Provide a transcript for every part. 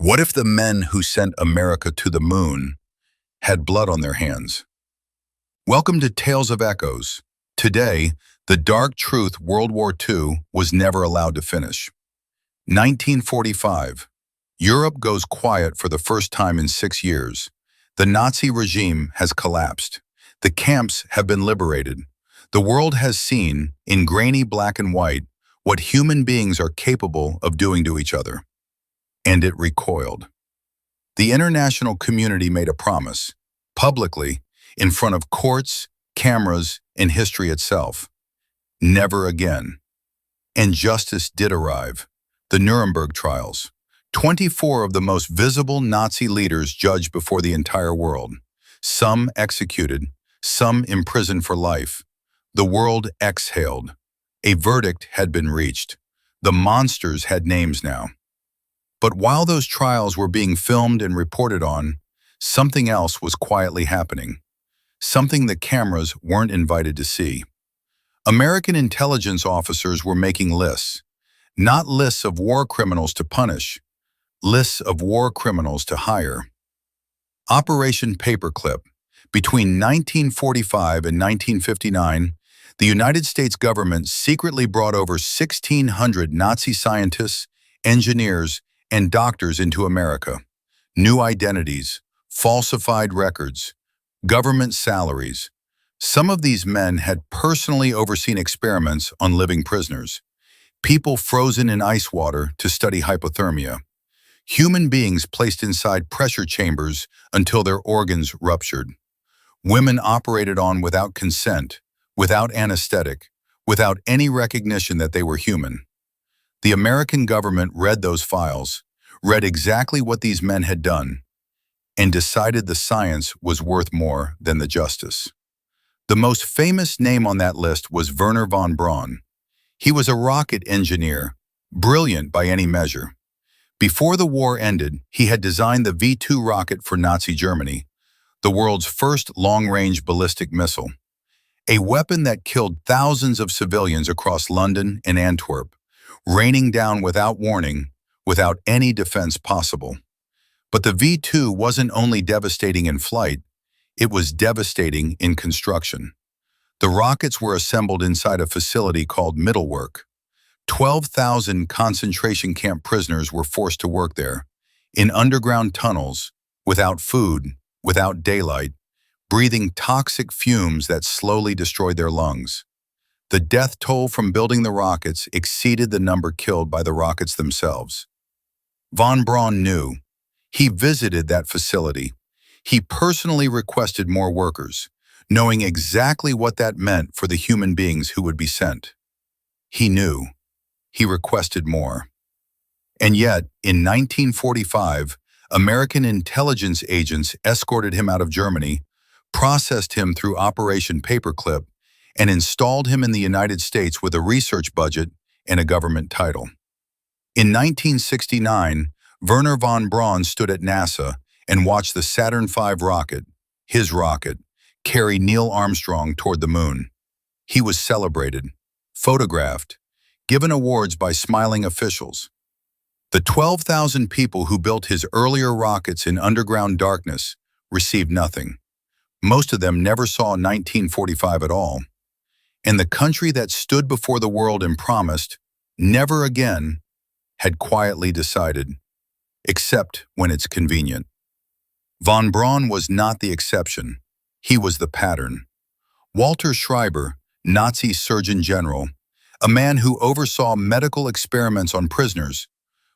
What if the men who sent America to the moon had blood on their hands? Welcome to Tales of Echoes. Today, the dark truth World War II was never allowed to finish. 1945. Europe goes quiet for the first time in 6 years. The Nazi regime has collapsed. The camps have been liberated. The world has seen, in grainy black and white, what human beings are capable of doing to each other. And it recoiled. The international community made a promise, publicly, in front of courts, cameras, and history itself. Never again. And justice did arrive. The Nuremberg Trials. 24 of the most visible Nazi leaders judged before the entire world. Some executed, some imprisoned for life. The world exhaled. A verdict had been reached. The monsters had names now. But while those trials were being filmed and reported on, something else was quietly happening. Something the cameras weren't invited to see. American intelligence officers were making lists. Not lists of war criminals to punish, lists of war criminals to hire. Operation Paperclip. Between 1945 and 1959, the United States government secretly brought over 1,600 Nazi scientists, engineers, and doctors into America. New identities, falsified records, government salaries. Some of these men had personally overseen experiments on living prisoners. People frozen in ice water to study hypothermia. Human beings placed inside pressure chambers until their organs ruptured. Women operated on without consent, without anesthetic, without any recognition that they were human. The American government read those files, read exactly what these men had done, and decided the science was worth more than the justice. The most famous name on that list was Wernher von Braun. He was a rocket engineer, brilliant by any measure. Before the war ended, he had designed the V2 rocket for Nazi Germany, the world's first long-range ballistic missile, a weapon that killed thousands of civilians across London and Antwerp, raining down without warning, without any defense possible. But the V2 wasn't only devastating in flight, it was devastating in construction. The rockets were assembled inside a facility called Mittelwerk. 12,000 concentration camp prisoners were forced to work there, in underground tunnels, without food, without daylight, breathing toxic fumes that slowly destroyed their lungs. The death toll from building the rockets exceeded the number killed by the rockets themselves. Von Braun knew. He visited that facility. He personally requested more workers, knowing exactly what that meant for the human beings who would be sent. He knew. He requested more. And yet, in 1945, American intelligence agents escorted him out of Germany, processed him through Operation Paperclip, and installed him in the United States with a research budget and a government title. In 1969, Wernher von Braun stood at NASA and watched the Saturn V rocket, his rocket, carry Neil Armstrong toward the moon. He was celebrated, photographed, given awards by smiling officials. The 12,000 people who built his earlier rockets in underground darkness received nothing. Most of them never saw 1945 at all. And the country that stood before the world and promised, never again, had quietly decided, except when it's convenient. Von Braun was not the exception. He was the pattern. Walter Schreiber, Nazi Surgeon General, a man who oversaw medical experiments on prisoners,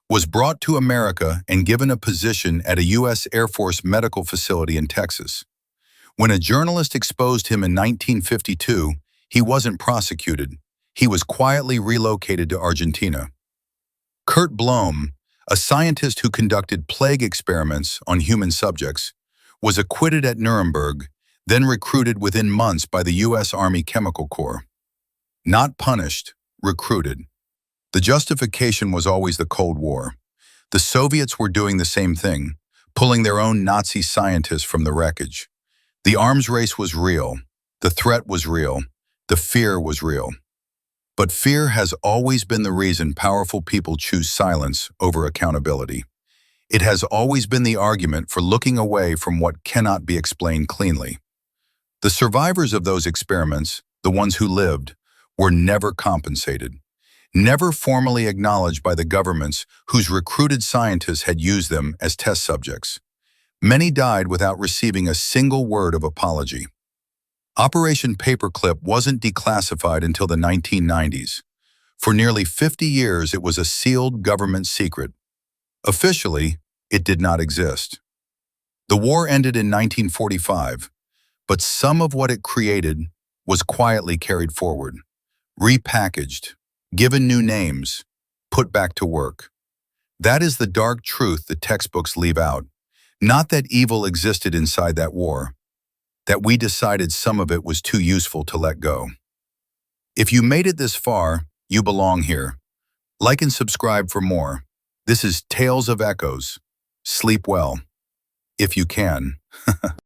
was brought to America and given a position at a U.S. Air Force medical facility in Texas. When a journalist exposed him in 1952, he wasn't prosecuted. He was quietly relocated to Argentina. Kurt Blome, a scientist who conducted plague experiments on human subjects, was acquitted at Nuremberg, then recruited within months by the U.S. Army Chemical Corps. Not punished, recruited. The justification was always the Cold War. The Soviets were doing the same thing, pulling their own Nazi scientists from the wreckage. The arms race was real. The threat was real. The fear was real. But fear has always been the reason powerful people choose silence over accountability. It has always been the argument for looking away from what cannot be explained cleanly. The survivors of those experiments, the ones who lived, were never compensated, never formally acknowledged by the governments whose recruited scientists had used them as test subjects. Many died without receiving a single word of apology. Operation Paperclip wasn't declassified until the 1990s. For nearly 50 years, it was a sealed government secret. Officially, it did not exist. The war ended in 1945, but some of what it created was quietly carried forward, repackaged, given new names, put back to work. That is the dark truth the textbooks leave out. Not that evil existed inside that war, that we decided some of it was too useful to let go. If you made it this far, you belong here. Like and subscribe for more. This is Tales of Echoes. Sleep well, if you can.